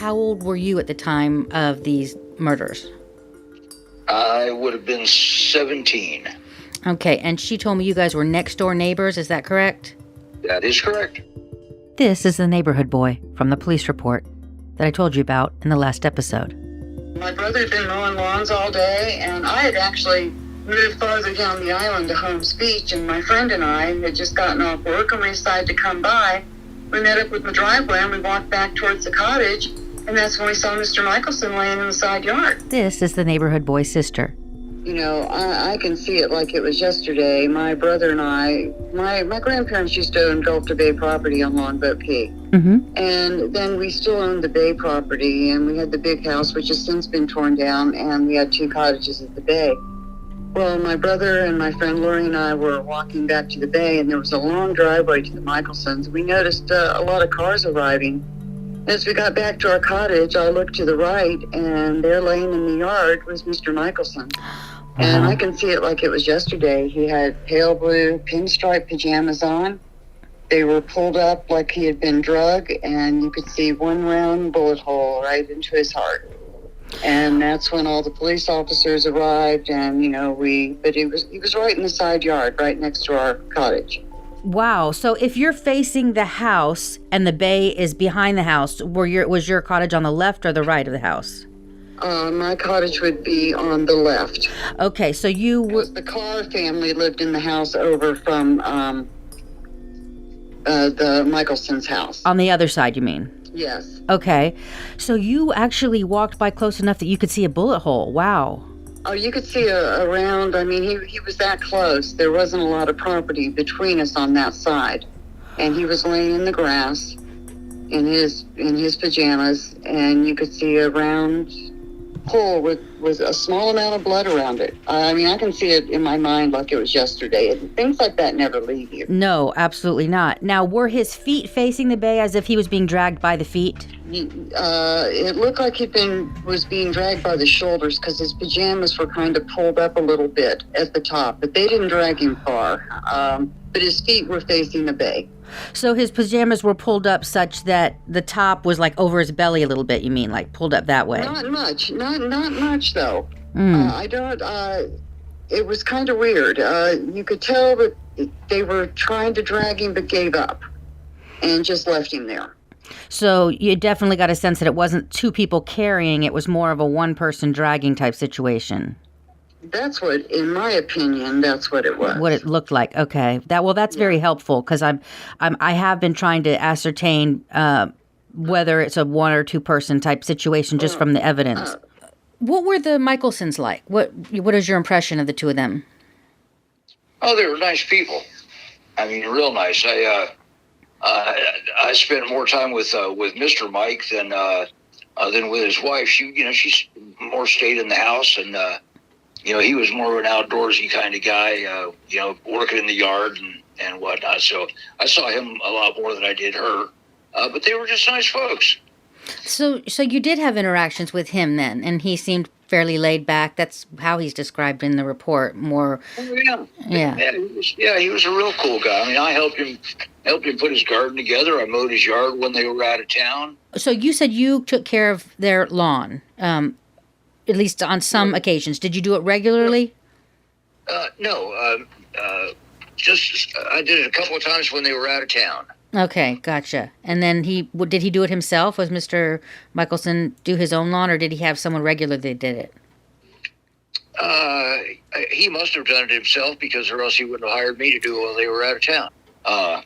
how old were you at the time of these murders? I would have been 17. Okay, and she told me you guys were next door neighbors, is that correct? That is correct. This is the neighborhood boy from the police report that I told you about in the last episode. My brother had been mowing lawns all day, and I had actually moved farther down the island to Holmes Beach, and my friend and I had just gotten off work, and we decided to come by. We met up with the driveway, and we walked back towards the cottage, and that's when we saw Mr. Michelson laying in the side yard. This is the neighborhood boy's sister. You know, I can see it like it was yesterday. My brother and I, my grandparents used to own Gulf to Bay property on Longboat Key. Mm-hmm. And then we still owned the Bay property, and we had the big house, which has since been torn down, and we had 2 cottages at the Bay. Well, my brother and my friend Lori and I were walking back to the Bay, and there was a long driveway to the Michaelsons. We noticed a lot of cars arriving. As we got back to our cottage, I looked to the right, and there laying in the yard was Mr. Michelson. And I can see it like it was yesterday. He had pale blue pinstripe pajamas on. They were pulled up like he had been drugged, and you could see one round bullet hole right into his heart. And that's when all the police officers arrived, and but he was right in the side yard, right next to our cottage. Wow. So if you're facing the house and the Bay is behind the house, was your cottage on the left or the right of the house? My cottage would be on the left. Okay, so the Carr family lived in the house over from the Michaelsons' house. On the other side, you mean? Yes. Okay, so you actually walked by close enough that you could see a bullet hole. Wow. Oh, you could see around. I mean, he was that close. There wasn't a lot of property between us on that side, and he was laying in the grass in his pajamas, and you could see a round hole with a small amount of blood around it. I mean, I can see it in my mind like it was yesterday. And things like that never leave you. No, absolutely not. Now, were his feet facing the Bay as if he was being dragged by the feet? It looked like was being dragged by the shoulders because his pajamas were kind of pulled up a little bit at the top, but they didn't drag him far. But his feet were facing the Bay. So his pajamas were pulled up such that the top was like over his belly a little bit, you mean, like pulled up that way? Not much though. Mm. It was kind of weird. You could tell that they were trying to drag him but gave up and just left him there. So you definitely got a sense that it wasn't 2 people carrying, it was more of a 1-person dragging type situation. That's what, in my opinion, that's what it was. What it looked like. Okay. That's very helpful because I have been trying to ascertain whether it's a 1 or 2-person type situation just from the evidence. What were the Michelsons like? What is your impression of the 2 of them? Oh, they were nice people. I mean, real nice. I spent more time with Mr. Mike than with his wife. She's more stayed in the house, and he was more of an outdoorsy kind of guy. Working in the yard and whatnot. So I saw him a lot more than I did her. But they were just nice folks. So you did have interactions with him then, and he seemed fairly laid back. That's how he's described in the report. More. Oh, yeah. He was a real cool guy. I mean, I helped him put his garden together. I mowed his yard when they were out of town. So you said you took care of their lawn, at least on some occasions. Did you do it regularly? No. Just I did it a couple of times when they were out of town. Okay, gotcha. And then did he do it himself? Was Mr. Michelson do his own lawn, or did he have someone regular that did it? He must have done it himself, or else he wouldn't have hired me to do it while they were out of town. I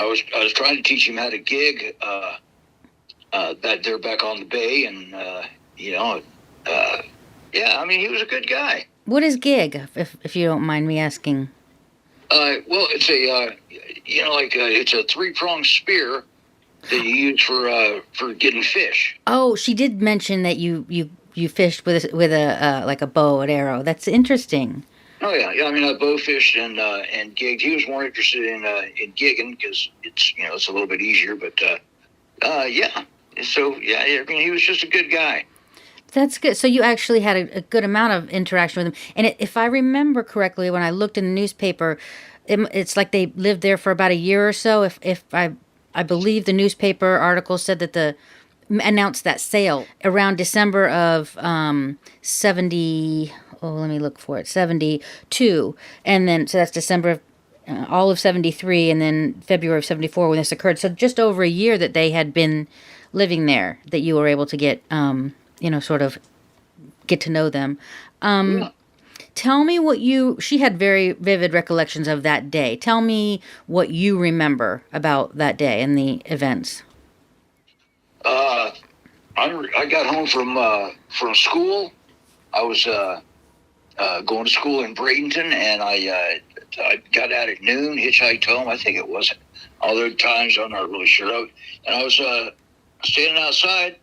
was trying to teach him how to gig. That they're back on the Bay, and he was a good guy. What is gig, if you don't mind me asking? Well, it's it's a 3-pronged spear that you use for getting fish. Oh, she did mention that you fished with a bow and arrow. That's interesting. Oh yeah. I mean, I bow fished and gigged. He was more interested in gigging because it's a little bit easier. But yeah. So yeah, I mean, he was just a good guy. That's good. So you actually had a good amount of interaction with him. And if I remember correctly, when I looked in the newspaper, it's like they lived there for about a year or so. If I believe the newspaper article said that the announced that sale around December of 70. Oh, let me look for it. 72, and then so that's December of all of 73, and then February of 74 when this occurred. So just over a year that they had been living there, that you were able to get, sort of get to know them. Yeah. Tell me she had very vivid recollections of that day. Tell me what you remember about that day and the events. I got home from school. I was going to school in Bradenton, and I got out at noon, hitchhiked home. I think it was. Other times, I'm not really sure. And I was standing outside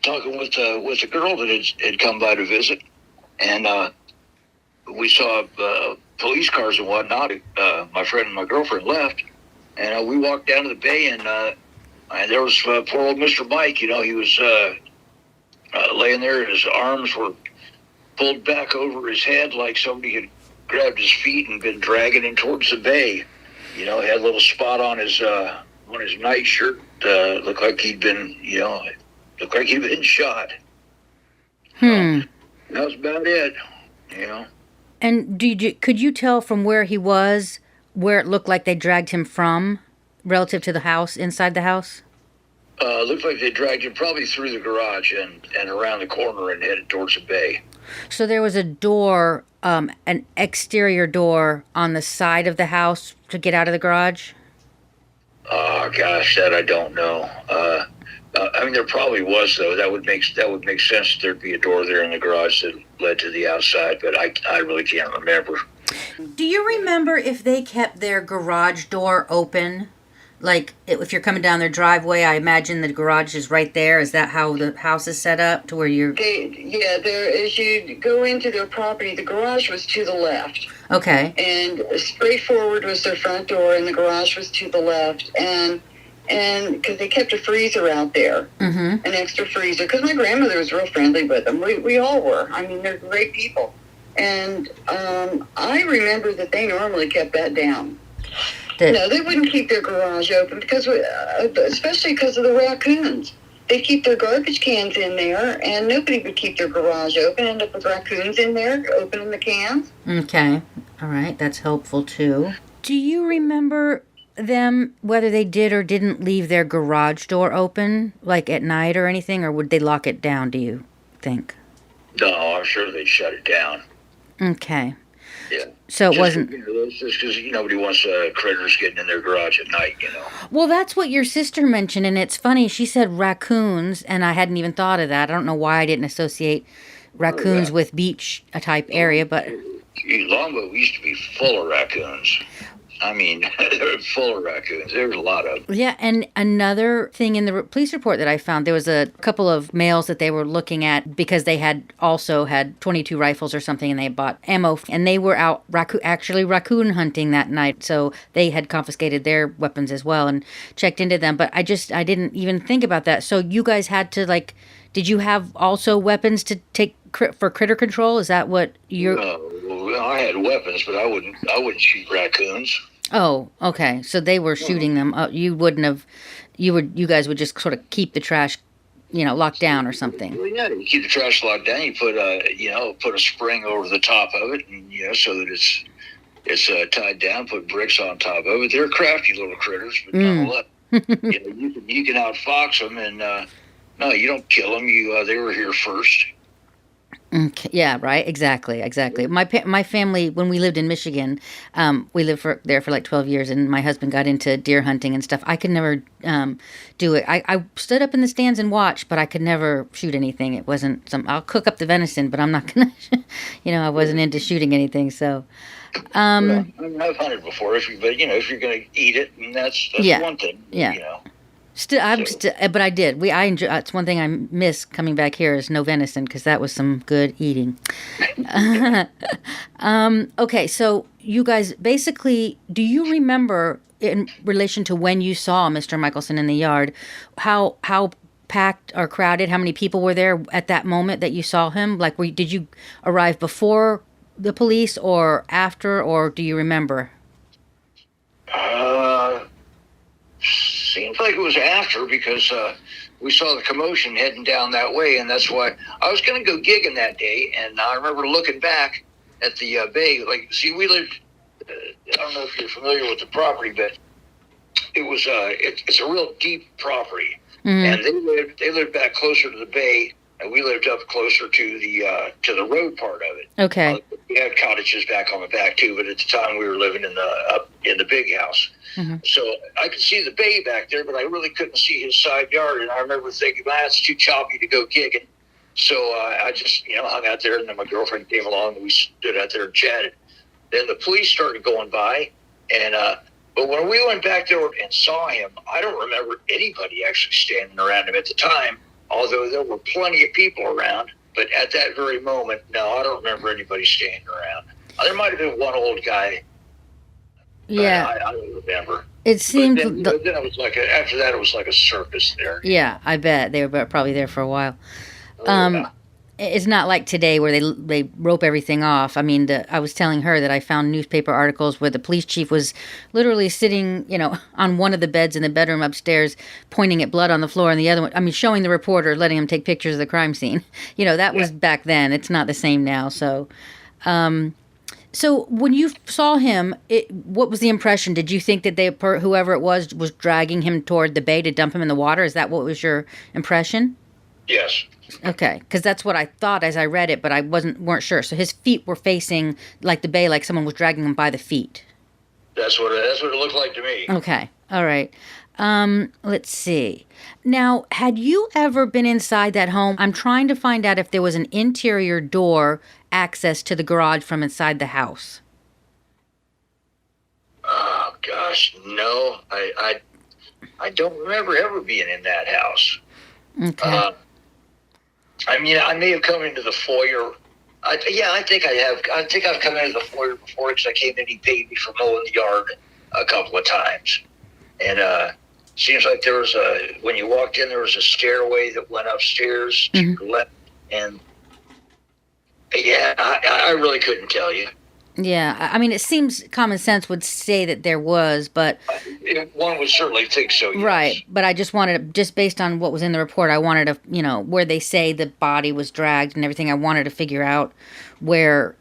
talking with a girl that had come by to visit, and we saw police cars and whatnot. My friend and my girlfriend left, and we walked down to the bay, and there was poor old Mr. Mike. He was laying there, and his arms were pulled back over his head like somebody had grabbed his feet and been dragging him towards the bay. He had a little spot on his nightshirt. Looked like he'd been, shot. That was about it. And could you tell from where he was, where it looked like they dragged him from, relative to the house, inside the house? Looked like they dragged him probably through the garage and around the corner and headed towards the bay. So there was a door, an exterior door on the side of the house to get out of the garage? Oh gosh, that I don't know. There probably was, though. That would make sense. There'd be a door there in the garage that led to the outside, but I really can't remember. Do you remember if they kept their garage door open? Like, if you're coming down their driveway, I imagine the garage is right there. Is that how the house is set up, to where you're... As you go into their property, the garage was to the left. Okay. And straight forward was their front door, and the garage was to the left. And because they kept a freezer out there, an extra freezer, because my grandmother was real friendly with them. We all were. I mean, they're great people. And I remember that they normally kept that down. No, they wouldn't keep their garage open especially because of the raccoons. They'd keep their garbage cans in there, and nobody would keep their garage open. End up with raccoons in there opening the cans. Okay, all right, that's helpful too. Do you remember them, whether they did or didn't leave their garage door open, like at night or anything, or would they lock it down, do you think? No, I'm sure they'd shut it down. Okay. Yeah. So it wasn't... Just because nobody wants critters getting in their garage at night, Well, that's what your sister mentioned, and it's funny. She said raccoons, and I hadn't even thought of that. I don't know why I didn't associate raccoons with beach-type area, but... Longboat used to be full of raccoons. I mean, they're full of raccoons. There was a lot of them. Yeah, and another thing in the police report that I found, there was a couple of males that they were looking at because they had 22 rifles or something, and they bought ammo, and they were out raccoon hunting that night, so they had confiscated their weapons as well and checked into them. But I didn't even think about that. So you guys had to, did you have also weapons to take for critter control? Is that what you're... Well, I had weapons, but I wouldn't shoot raccoons. Oh, okay. So they were shooting them. You wouldn't have. You guys would just sort of keep the trash, locked down or something. Well, yeah, you keep the trash locked down. You put a spring over the top of it, and so that it's tied down. Put bricks on top of it. They're crafty little critters, but nonetheless, you can outfox them, and no, you don't kill them. They were here first. Okay. Yeah, right. Exactly. My family, when we lived in Michigan, we lived there for like 12 years, and my husband got into deer hunting and stuff. I could never do it. I stood up in the stands and watched, but I could never shoot anything. It wasn't I'll cook up the venison, but I'm not gonna. I wasn't into shooting anything. So. I've hunted before, but if you're gonna eat it, and that's one thing. Yeah. But I did. I enjoy. It's one thing I miss coming back here is no venison, because that was some good eating. Okay, so you guys basically, do you remember in relation to when you saw Mr. Michelson in the yard, how packed or crowded? How many people were there at that moment that you saw him? Did you arrive before the police or after, or do you remember? Seems like it was after, because we saw the commotion heading down that way, and that's why I was going to go gigging that day. And I remember looking back at the bay. Like, see, we lived. I don't know if you're familiar with the property, but it was it's a real deep property, and they lived back closer to the bay, and we lived up closer to the road part of it. Okay. We had cottages back on the back too, but at the time we were living up in the big house. Mm-hmm. So I could see the bay back there, but I really couldn't see his side yard. And I remember thinking, that's too choppy to go gigging. So I just, hung out there, and then my girlfriend came along, and we stood out there and chatted. Then the police started going by, and but when we went back there and saw him, I don't remember anybody actually standing around him at the time, although there were plenty of people around. But at that very moment, no, I don't remember anybody standing around. There might have been one old guy. Yeah. I don't remember. It seemed... But then it was after that, it was like a circus there. Yeah, I bet. They were probably there for a while. Yeah. It's not like today where they rope everything off. I mean, I was telling her that I found newspaper articles where the police chief was literally sitting, on one of the beds in the bedroom upstairs, pointing at blood on the floor, and the other one, I mean, showing the reporter, letting him take pictures of the crime scene. That was back then. It's not the same now. So, so when you saw him, what was the impression? Did you think that whoever it was dragging him toward the bay to dump him in the water? Is that what was your impression? Yes. Okay, because that's what I thought as I read it, but I weren't sure. So his feet were facing like the bay, like someone was dragging him by the feet. That's what it looked like to me. Okay, all right. Let's see. Now, had you ever been inside that home? I'm trying to find out if there was an interior door access to the garage from inside the house. Oh gosh, no. I don't remember ever being in that house. Okay. I mean, I may have come into the foyer. I think I have. I think I've come into the foyer before because I came in. He paid me for mowing the yard a couple of times, and seems like there was when you walked in, there was a stairway that went upstairs to your left, and I really couldn't tell you. Yeah, I mean, it seems common sense would say that there was, but... One would certainly think so, yes. Right, but I just based on what was in the report, I wanted to, where they say the body was dragged and everything, I wanted to figure out where,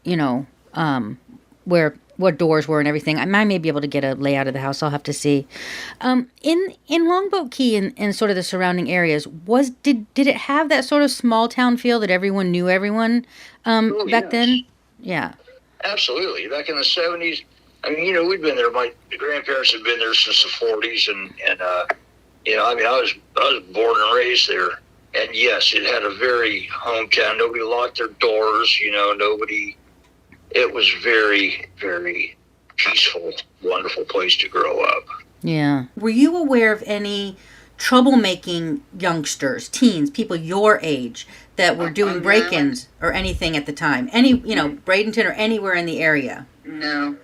what doors were and everything. I may be able to get a layout of the house. I'll have to see. In Longboat Key and sort of the surrounding areas, did it have that sort of small town feel that everyone knew everyone back then? Yeah. Absolutely. Back in the 70s, I mean, we'd been there. My grandparents had been there since the 40s, and I mean, I was born and raised there. And yes, it had a very hometown. Nobody locked their doors. Nobody. It was very, very peaceful, wonderful place to grow up. Yeah. Were you aware of any troublemaking youngsters, teens, people your age that were doing break-ins or anything at the time? Bradenton or anywhere in the area? No.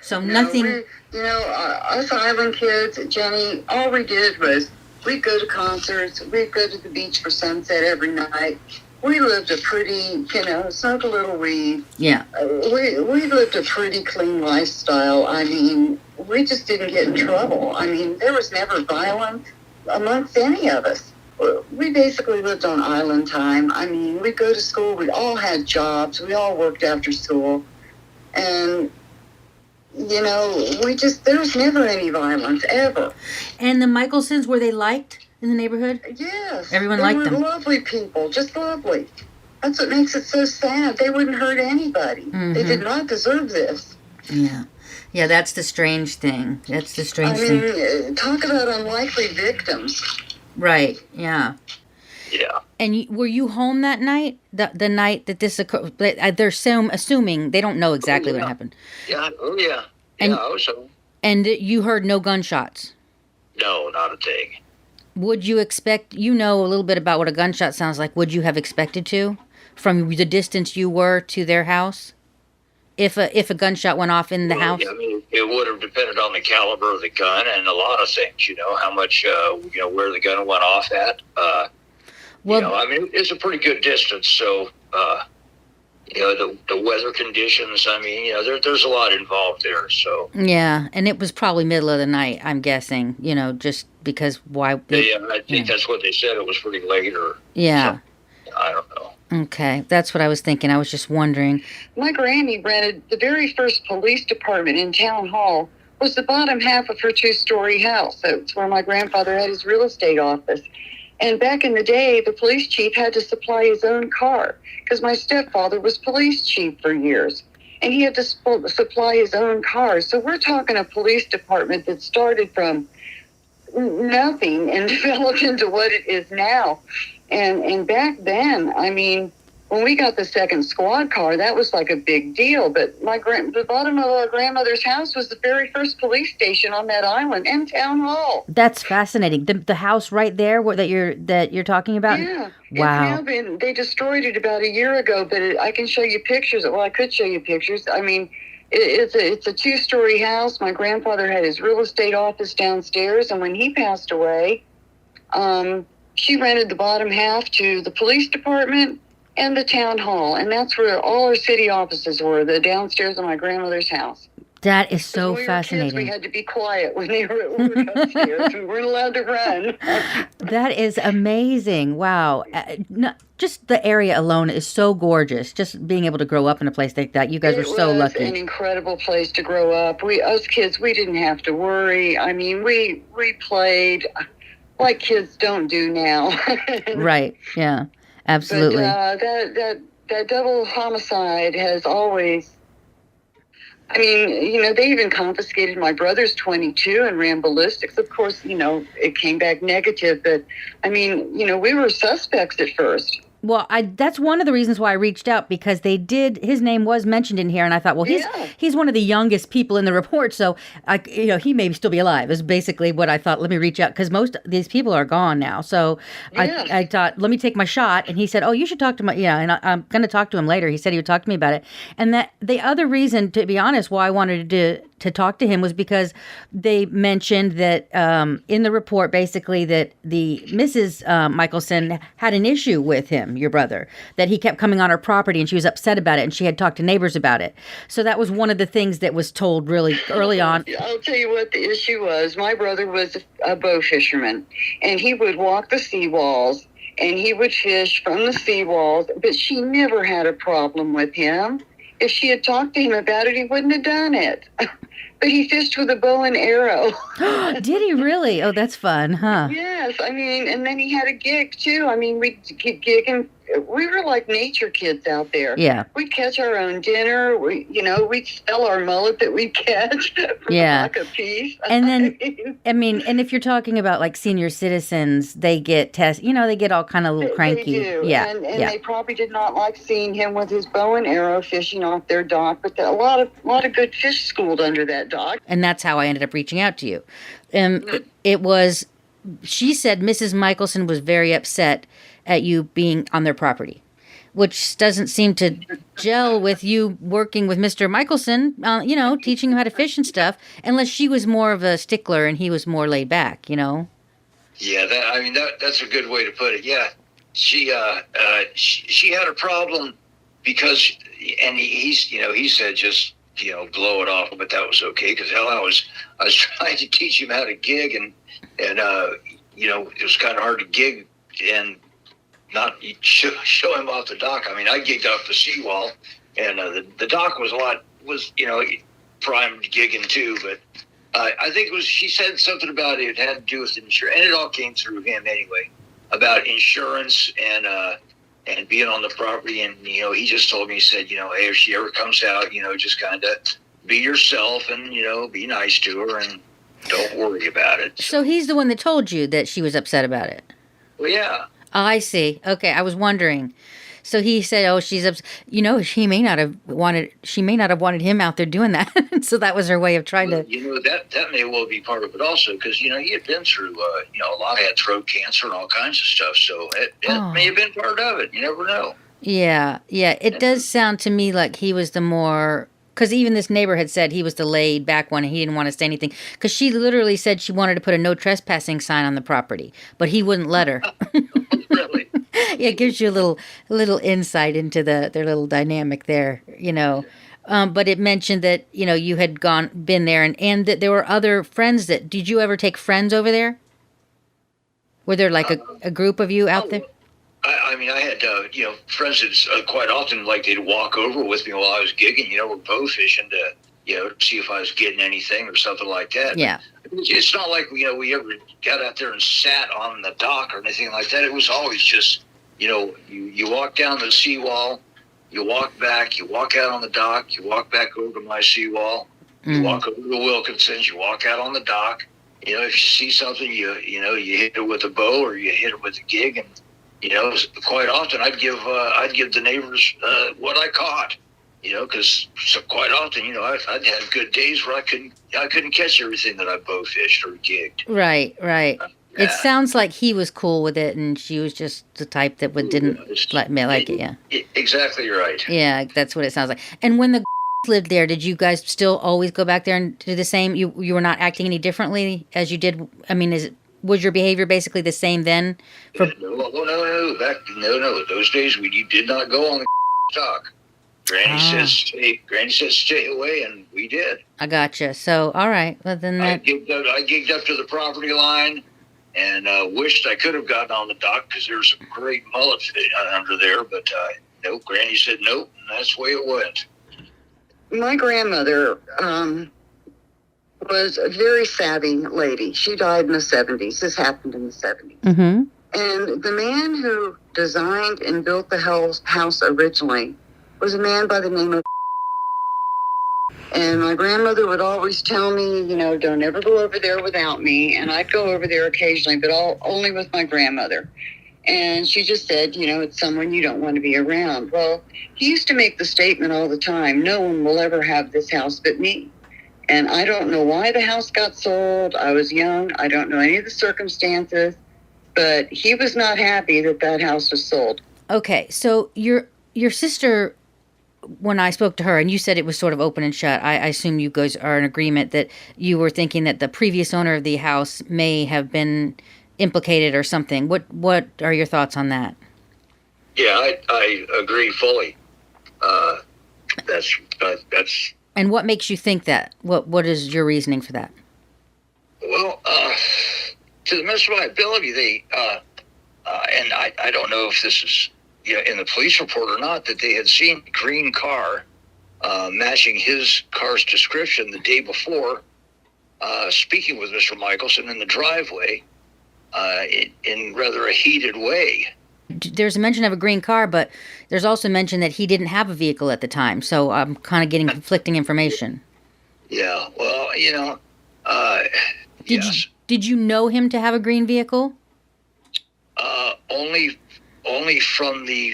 So nothing... Us island kids, Jenny, all we did was we'd go to concerts, we'd go to the beach for sunset every night. We lived a pretty, smoke a little weed. Yeah. We lived a pretty clean lifestyle. I mean, we just didn't get in trouble. I mean, there was never violence amongst any of us. We basically lived on island time. I mean, we'd go to school. We all had jobs. We all worked after school. And, there was never any violence, ever. And the Michaelsons, were they liked in the neighborhood? Yes. Everyone liked them. They were lovely people, just lovely. That's what makes it so sad. They wouldn't hurt anybody. Mm-hmm. They did not deserve this. Yeah. Yeah, that's the strange thing. I mean, talk about unlikely victims. Right, yeah. Yeah. And were you home that night? The night that this occurred? They're assuming they don't know exactly what happened. Yeah, yeah. And, I was home. And you heard no gunshots? No, not a thing. Would you expect, a little bit about what a gunshot sounds like, would you have expected to? From the distance you were to their house? If a gunshot went off in the house? I mean, it would have depended on the caliber of the gun and a lot of things, how much, where the gun went off at. I mean, it's a pretty good distance, so, the weather conditions. I mean, there's a lot involved there. So Yeah, and it was probably middle of the night, I'm guessing, just because why... I think that's what they said. It was pretty late or Yeah. I don't know. Okay, that's what I was thinking. I was just wondering. My granny rented the very first police department in Town Hall was the bottom half of her 2-story house. That's where my grandfather had his real estate office. And back in the day, the police chief had to supply his own car because my stepfather was police chief for years. And he had to supply his own car. So we're talking a police department that started from nothing and developed into what it is now. And back then, I mean, when we got the second squad car, that was like a big deal. But the bottom of our grandmother's house was the very first police station on that island and Town Hall. That's fascinating. The house right there that you're talking about. Yeah. Wow. They destroyed it about a year ago, but I can show you pictures. Well, I could show you pictures. I mean, it's a 2-story house. My grandfather had his real estate office downstairs, and when he passed away, she rented the bottom half to the police department and the town hall, and that's where all our city offices were, the downstairs of my grandmother's house. That is so when we fascinating. Were kids, we had to be quiet when they were at work upstairs. We weren't allowed to run. That is amazing. Wow. Just the area alone is so gorgeous. Just being able to grow up in a place like that. You guys were so lucky. It was an incredible place to grow up. Us kids, we didn't have to worry. I mean, we played like kids don't do now. Right. Yeah. Absolutely. But that double homicide has always... I mean, they even confiscated my brother's .22 and ran ballistics. Of course, it came back negative. But, I mean, we were suspects at first. Well, that's one of the reasons why I reached out, because his name was mentioned in here, and I thought, well, he's one of the youngest people in the report, so he may still be alive, is basically what I thought. Let me reach out, because most of these people are gone now. So I thought, let me take my shot. And he said, oh, you should talk to and I'm going to talk to him later. He said he would talk to me about it. And that the other reason, to be honest, why I wanted to talk to him was because they mentioned that in the report, basically, that the Mrs. Michelson had an issue with him, your brother, that he kept coming on her property and she was upset about it, and she had talked to neighbors about it. So that was one of the things that was told really early on. I'll tell you what the issue was. My brother was a bow fisherman, and he would walk the seawalls and he would fish from the seawalls, but she never had a problem with him. If she had talked to him about it, he wouldn't have done it. But he fished with a bow and arrow. Did he really? Oh, that's fun, huh? Yes. I mean, and then he had a gig, too. I mean, we'd gig, and we were like nature kids out there. Yeah. We'd catch our own dinner. We'd sell our mullet that we'd catch for a buck a piece. And then, and if you're talking about like senior citizens, they get they get all kind of little cranky. They do. Yeah. And they probably did not like seeing him with his bow and arrow fishing off their dock, but a lot of good fish schooled under that dock. And that's how I ended up reaching out to you. It was, she said Mrs. Michelson was very upset at you being on their property, which doesn't seem to gel with you working with Mr. Michelson, teaching him how to fish and stuff, unless she was more of a stickler and he was more laid back, Yeah, that's a good way to put it. Yeah, she had a problem because, and he said just, blow it off, but that was okay, because I was trying to teach him how to gig, and it was kind of hard to gig and not show him off the dock. I mean, I gigged off the seawall, and the dock was primed gigging too, but I think she said something about it had to do with insurance, and it all came through him anyway, about insurance and being on the property. And, he just told me, he said, hey, if she ever comes out, just kind of be yourself and, be nice to her and don't worry about it. So he's the one that told you that she was upset about it? Well, yeah. Oh, I see. Okay, I was wondering. So he said, "Oh, she's upset." She may not have wanted him out there doing that. So that was her way of trying to. That may well be part of it also, because he had been through a lot, had throat cancer and all kinds of stuff. So it may have been part of it. You never know. Yeah. It does sound to me like he was the more. Because even this neighbor had said he was the laid back one and he didn't want to say anything. Because she literally said she wanted to put a no trespassing sign on the property, but he wouldn't let her. Really? Yeah, it gives you a little insight into their little dynamic there, you know. But it mentioned that, you know, you had been there and that there were other friends did you ever take friends over there? Were there like a group of you out there? I mean, I had, friends that quite often, like, they'd walk over with me while I was gigging, we're bow fishing to, see if I was getting anything or something like that. Yeah. It's not like, we ever got out there and sat on the dock or anything like that. It was always just, you walk down the seawall, you walk back, you walk out on the dock, you walk back over to my seawall, you walk over to Wilkinson's, you walk out on the dock. If you see something, you hit it with a bow or you hit it with a gig, and quite often I'd give the neighbors what I caught, because quite often, I'd have good days where I couldn't catch everything that I bow fished or gigged. Right. It sounds like he was cool with it, and she was just the type that didn't like it. Yeah. Exactly right. Yeah, that's what it sounds like. And when the lived there, did you guys still always go back there and do the same? You were not acting any differently as you did. I mean, was your behavior basically the same then? No. Those days you did not go on the dock. Granny says stay away, and we did. I gotcha. So, all right. Well, then I gigged up to the property line, and wished I could have gotten on the dock because there's some great mullet under there. But no, Granny said nope, and that's the way it went. My grandmother was a very savvy lady. She died in the 70s. This happened in the 70s. Mm-hmm. And the man who designed and built the house originally was a man by the name of. And my grandmother would always tell me, don't ever go over there without me. And I'd go over there occasionally, but only with my grandmother. And she just said, it's someone you don't want to be around. Well, he used to make the statement all the time, no one will ever have this house but me. And I don't know why the house got sold. I was young. I don't know any of the circumstances. But he was not happy that house was sold. Okay, so your sister, when I spoke to her, and you said it was sort of open and shut, I assume you guys are in agreement that you were thinking that the previous owner of the house may have been implicated or something. What are your thoughts on that? Yeah, I agree fully. That's. And what makes you think that? What is your reasoning for that? Well, to the best of my ability, they and I don't know if this is in the police report or not, that they had seen a green car matching his car's description the day before, speaking with Mr. Michelson in the driveway. In rather a heated way. There's a mention of a green car, but there's also mention that he didn't have a vehicle at the time, so I'm kind of getting conflicting information. Yeah, well, yes. Did you know him to have a green vehicle? Only from the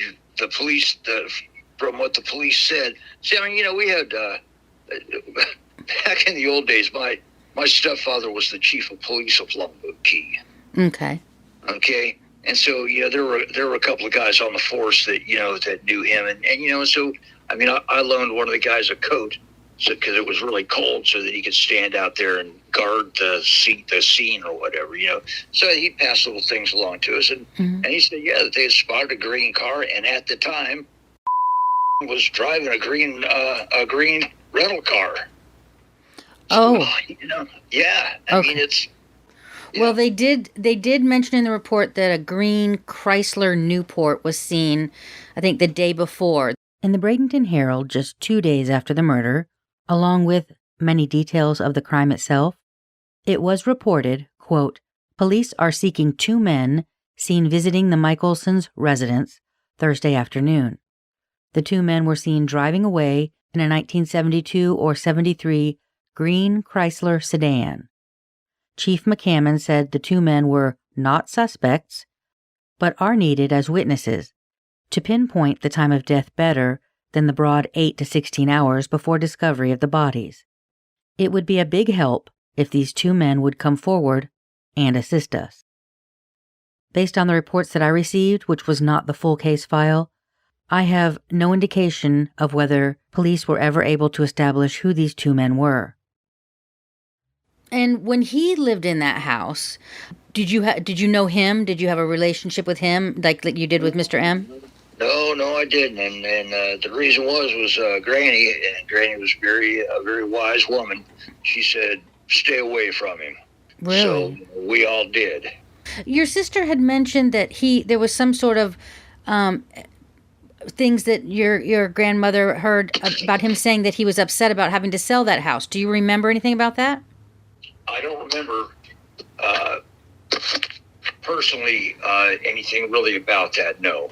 police, from what the police said. See, I mean, we had back in the old days, my stepfather was the chief of police of Longboat Key. Okay. And so, there were a couple of guys on the force that, that knew him. And so, I mean, I loaned one of the guys a coat because it was really cold so that he could stand out there and guard the scene or whatever, So he passed little things along to us. And he said, that they had spotted a green car. And at the time, was driving a green rental car. Oh. So, yeah. I mean, it's. Yeah. Well, they did mention in the report that a green Chrysler Newport was seen, I think, the day before. In the Bradenton Herald, just 2 days after the murder, along with many details of the crime itself, it was reported, quote, police are seeking 2 men seen visiting the Michaelsons' residence Thursday afternoon. The 2 men were seen driving away in a 1972 or 73 green Chrysler sedan. Chief McCammon said the 2 men were not suspects, but are needed as witnesses to pinpoint the time of death better than the broad 8 to 16 hours before discovery of the bodies. It would be a big help if these 2 men would come forward and assist us. Based on the reports that I received, which was not the full case file, I have no indication of whether police were ever able to establish who these 2 men were. And when he lived in that house, Did you know him? Did you have a relationship with him like you did with Mr. M? No, I didn't. And the reason was Granny, and Granny was a very wise woman. She said, stay away from him. Really? So we all did. Your sister had mentioned that there was some sort of things that your grandmother heard about him saying that he was upset about having to sell that house. Do you remember anything about that? I don't remember personally anything really about that, no.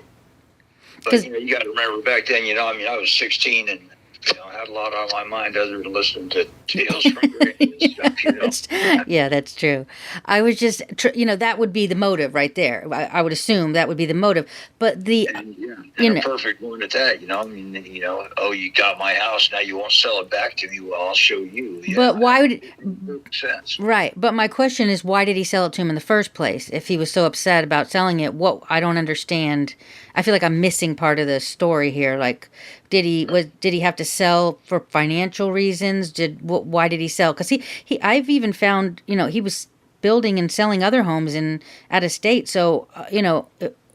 But you got to remember back then, I was 16 and I had a lot on my mind other than listening to tales from Granny and stuff, Yeah, that's true. I was just, that would be the motive right there. I would assume that would be the motive. But and a perfect one at that, oh, you got my house, now you won't sell it back to me. Well, I'll show you. Yeah, but why would it makes sense? Right. But my question is, why did he sell it to him in the first place? If he was so upset about selling it, I don't understand. I feel like I'm missing part of the story here. Like, did he have to sell for financial reasons? Why did he sell? Because I've even found, he was building and selling other homes out of state. So,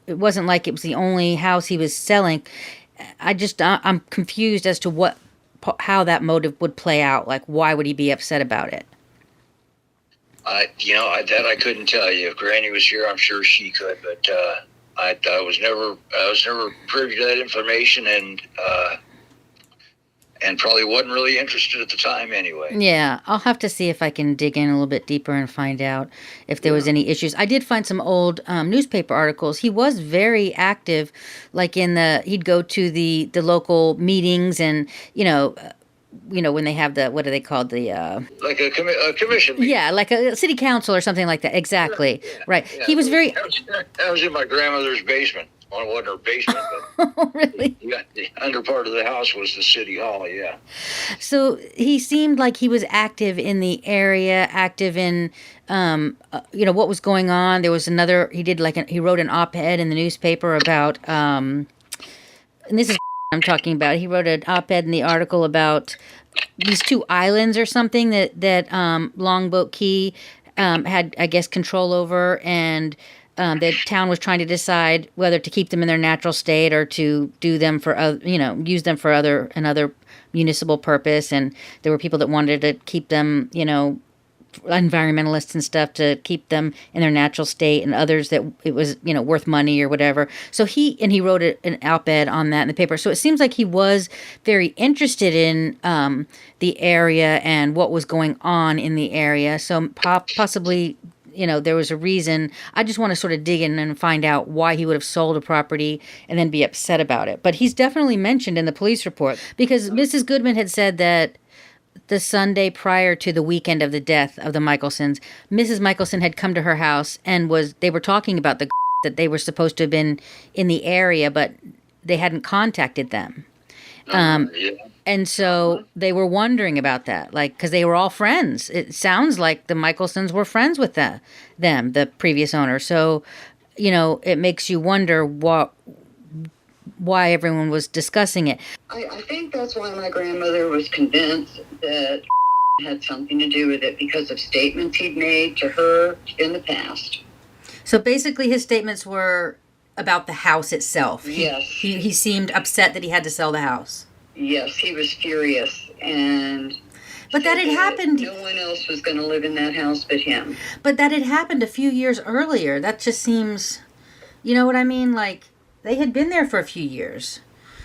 it wasn't like it was the only house he was selling. I'm confused as to how that motive would play out. Like, why would he be upset about it? That I couldn't tell you. If Granny was here, I'm sure she could, but I was never privy to that information, and probably wasn't really interested at the time anyway. Yeah, I'll have to see if I can dig in a little bit deeper and find out if there was any issues. I did find some old newspaper articles. He was very active, like he'd go to the local meetings and, when they have what are they called? Like a commission meeting. Yeah, like a city council or something like that. Exactly. Yeah, right. Yeah. He was very... That was in my grandmother's basement. Well, it wasn't her basement, but oh, really? The under part of the house was the city hall, yeah. So he seemed like he was active in the area, active in, what was going on. There was he wrote an op-ed in the newspaper about, and this is I'm talking about. He wrote an op-ed in the article about these two islands or something that Longboat Key had, I guess, control over, and the town was trying to decide whether to keep them in their natural state or to do them for, use them for another municipal purpose. And there were people that wanted to keep them, environmentalists and stuff, to keep them in their natural state, and others that it was, worth money or whatever. So he wrote an op-ed on that in the paper. So it seems like he was very interested in the area and what was going on in the area. So possibly, there was a reason. I just want to sort of dig in and find out why he would have sold a property and then be upset about it. But he's definitely mentioned in the police report, because Mrs. Goodman had said that the Sunday prior to the weekend of the death of the Michaelsons, Mrs. Michelson had come to her house and they were talking about that they were supposed to have been in the area, but they hadn't contacted them. And so they were wondering about that, because they were all friends. It sounds like the Michelsons were friends with them, the previous owner. So, it makes you wonder why everyone was discussing it. I think that's why my grandmother was convinced that had something to do with it, because of statements he'd made to her in the past. So basically his statements were about the house itself. Yes. He seemed upset that he had to sell the house. Yes, he was furious. But that had happened. No one else was going to live in that house but him. But that had happened a few years earlier. That just seems, you know what I mean? Like, they had been there for a few years.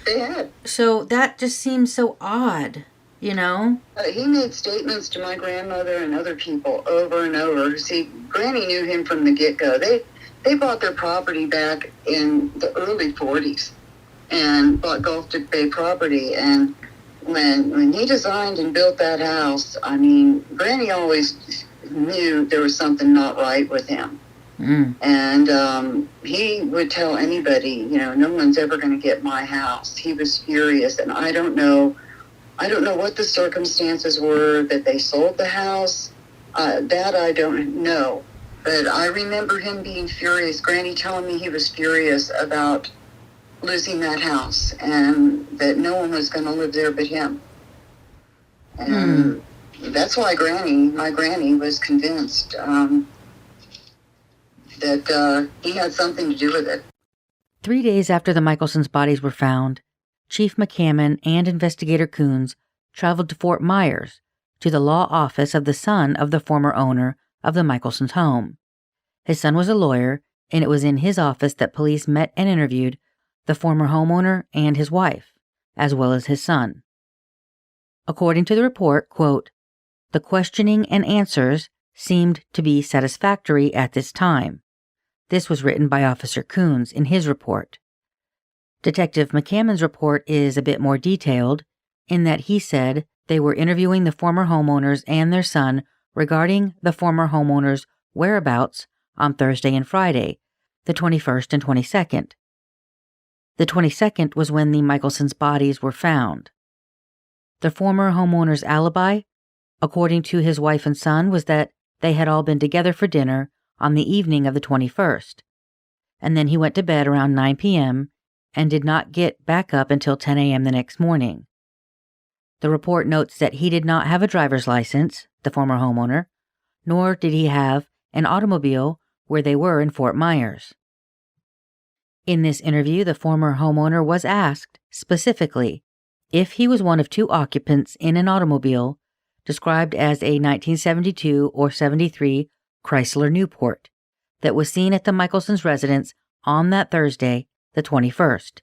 They had. So that just seems so odd, He made statements to my grandmother and other people over and over. See, Granny knew him from the get-go. They bought their property back in the early 40s and bought Gulf Duck Bay property. And when he designed and built that house, Granny always knew there was something not right with him. Mm. And he would tell anybody, no one's ever going to get my house. He was furious, and I don't know what the circumstances were that they sold the house. That I don't know. But I remember him being furious, Granny telling me he was furious about losing that house and that no one was going to live there but him. And that's why my granny was convinced that he had something to do with it. 3 days after the Michelsons' bodies were found, Chief McCammon and Investigator Coons traveled to Fort Myers to the law office of the son of the former owner of the Michelsons' home. His son was a lawyer, and it was in his office that police met and interviewed the former homeowner and his wife, as well as his son. According to the report, quote, "The questioning and answers seemed to be satisfactory at this time." This was written by Officer Coons in his report. Detective McCammon's report is a bit more detailed in that he said they were interviewing the former homeowners and their son regarding the former homeowners' whereabouts on Thursday and Friday, the 21st and 22nd. The 22nd was when the Michelsons' bodies were found. The former homeowner's alibi, according to his wife and son, was that they had all been together for dinner on the evening of the 21st, and then he went to bed around 9 p.m. and did not get back up until 10 a.m. the next morning. The report notes that he did not have a driver's license, the former homeowner, nor did he have an automobile where they were in Fort Myers. In this interview, the former homeowner was asked specifically if he was one of two occupants in an automobile described as a 1972 or 73 Chrysler Newport that was seen at the Michelsons' residence on that Thursday, the 21st.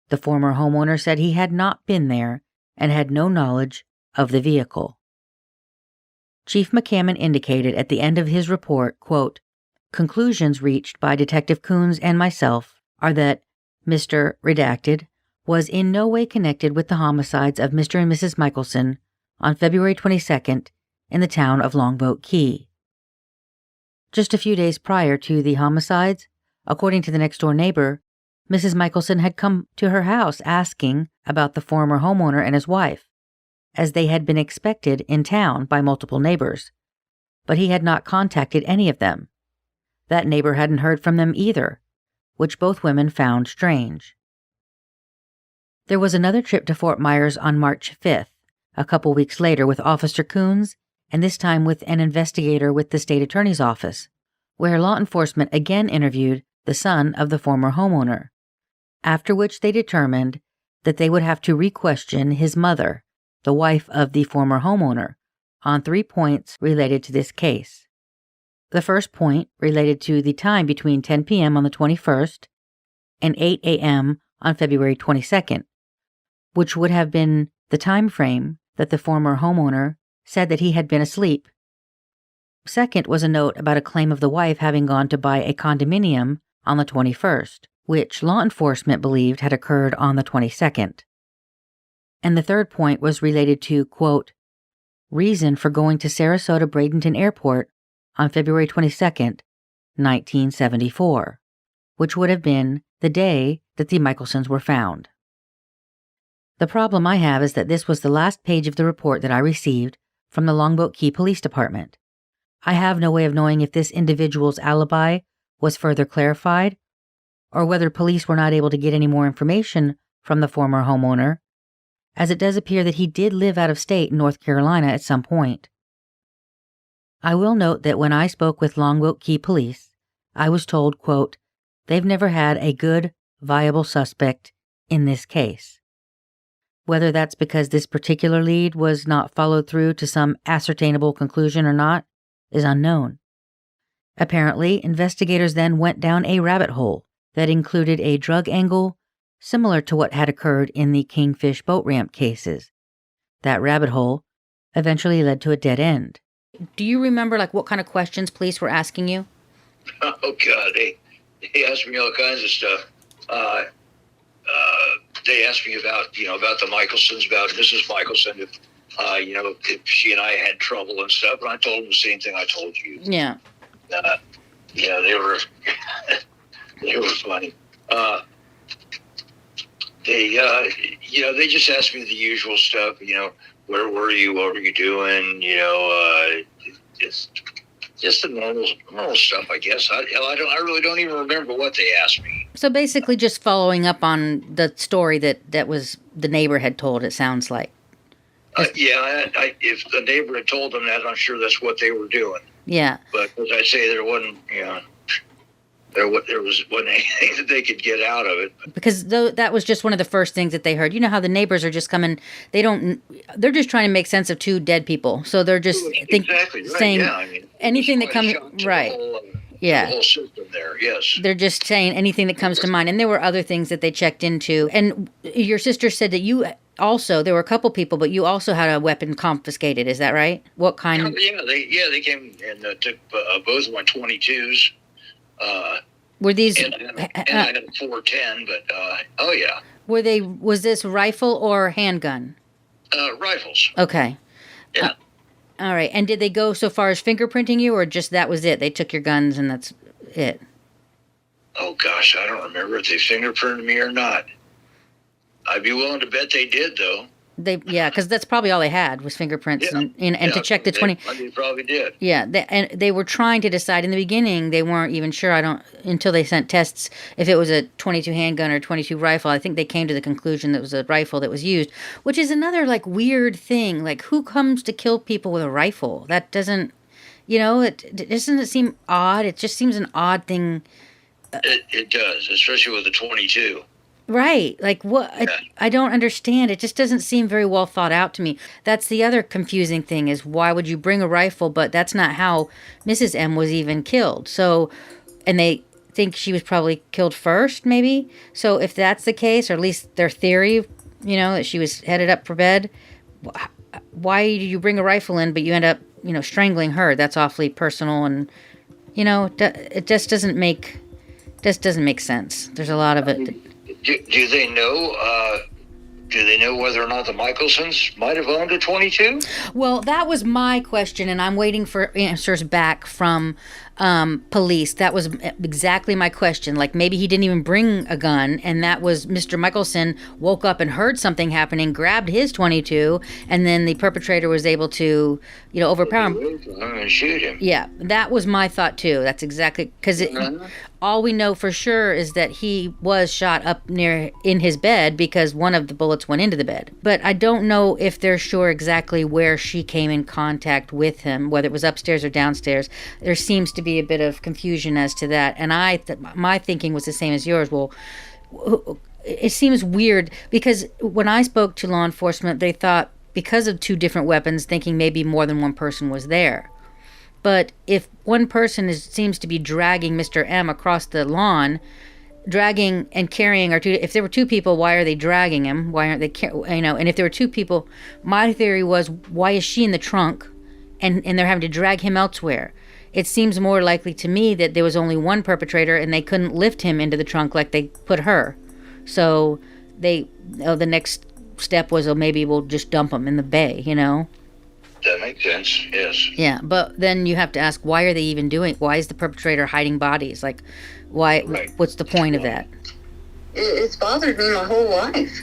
The former homeowner said he had not been there and had no knowledge of the vehicle. Chief McCammon indicated at the end of his report, quote, "Conclusions reached by Detective Coons and myself are that Mr. Redacted was in no way connected with the homicides of Mr. and Mrs. Michelson on February 22nd in the town of Longboat Key. Just a few days prior to the homicides, according to the next-door neighbor, Mrs. Michelson had come to her house asking about the former homeowner and his wife, as they had been expected in town by multiple neighbors, but he had not contacted any of them. That neighbor hadn't heard from them either, which both women found strange." There was another trip to Fort Myers on March 5th, a couple weeks later, with Officer Coons, and this time with an investigator with the state attorney's office, where law enforcement again interviewed the son of the former homeowner, after which they determined that they would have to re-question his mother, the wife of the former homeowner, on 3 points related to this case. The first point related to the time between 10 p.m. on the 21st and 8 a.m. on February 22nd, which would have been the time frame that the former homeowner said that he had been asleep. Second was a note about a claim of the wife having gone to buy a condominium on the 21st, which law enforcement believed had occurred on the 22nd. And the third point was related to, quote, "reason for going to Sarasota Bradenton Airport on February 22nd, 1974, which would have been the day that the Michelsons were found." The problem I have is that this was the last page of the report that I received from the Longboat Key Police Department. I have no way of knowing if this individual's alibi was further clarified, or whether police were not able to get any more information from the former homeowner, as it does appear that he did live out of state in North Carolina at some point. I will note that when I spoke with Longboat Key Police, I was told, quote, "they've never had a good, viable suspect in this case." Whether that's because this particular lead was not followed through to some ascertainable conclusion or not is unknown. Apparently, investigators then went down a rabbit hole that included a drug angle similar to what had occurred in the Kingfish boat ramp cases. That rabbit hole eventually led to a dead end. Do you remember what kind of questions police were asking you? Oh, God, they asked me all kinds of stuff. They asked me about the Michelsons, about Mrs. Michelson, if she and I had trouble and stuff, and I told them the same thing I told you. Yeah. They were they were funny. They just asked me the usual stuff. Where were you? What were you doing? Just the normal stuff, I guess. I really don't even remember what they asked me. So basically, just following up on the story that was the neighbor had told. It sounds like. If the neighbor had told them that, I'm sure that's what they were doing. Yeah. But as I say, there wasn't. wasn't anything that they could get out of it. Because that was just one of the first things that they heard. You know how the neighbors are just coming, they're just trying to make sense of two dead people. So they're just Exactly right. saying Yeah, I mean, anything that comes, right. The whole system there, yes. They're just saying anything that comes to mind. And there were other things that they checked into. And your sister said that you also, there were a couple people, but you also had a weapon confiscated. Is that right? What kind? They came and took both of my 22s. Were these? And I had a 410, but oh yeah. Was this rifle or handgun? Rifles. Okay. Yeah. All right. And did they go so far as fingerprinting you, or just that was it? They took your guns and that's it? Oh, gosh, I don't remember if they fingerprinted me or not. I'd be willing to bet they did, though. Because that's probably all they had was fingerprints and to check the 20. They probably did. Yeah, and they were trying to decide in the beginning. They weren't even sure. Until they sent tests if it was a 22 handgun or 22 rifle. I think they came to the conclusion that it was a rifle that was used, which is another weird thing. Who comes to kill people with a rifle? That doesn't, doesn't seem odd. It just seems an odd thing. It does, especially with a 22. Right. What? Yeah. I don't understand. It just doesn't seem very well thought out to me. That's the other confusing thing is why would you bring a rifle? But that's not how Mrs. M was even killed. So, and they think she was probably killed first, maybe. So if that's the case, or at least their theory, that she was headed up for bed, why do you bring a rifle in, but you end up, strangling her? That's awfully personal. And, it just doesn't make sense. There's a lot of it. Do they know? Do they know whether or not the Michaelsons might have owned a 22? Well, that was my question, and I'm waiting for answers back from police. That was exactly my question. Maybe he didn't even bring a gun, and that was Mr. Michelson woke up and heard something happening, grabbed his 22, and then the perpetrator was able to, overpower him. And shoot him. Yeah, that was my thought, too. That's exactly, because all we know for sure is that he was shot up near in his bed because one of the bullets went into the bed. But I don't know if they're sure exactly where she came in contact with him, whether it was upstairs or downstairs. There seems to be a bit of confusion as to that. And my thinking was the same as yours. Well, it seems weird because when I spoke to law enforcement, they thought because of two different weapons, thinking maybe more than one person was there. But if one person seems to be dragging Mr. M across the lawn, dragging and carrying if there were two people, why are they dragging him? Why aren't they, and if there were two people, my theory was, why is she in the trunk and they're having to drag him elsewhere? It seems more likely to me that there was only one perpetrator and they couldn't lift him into the trunk like they put her. So the next step was, maybe we'll just dump him in the bay, That makes sense, yes. Yeah, but then you have to ask, why are they even doing it? Why is the perpetrator hiding bodies? Why? Right. What's the point of that? It's bothered me my whole life.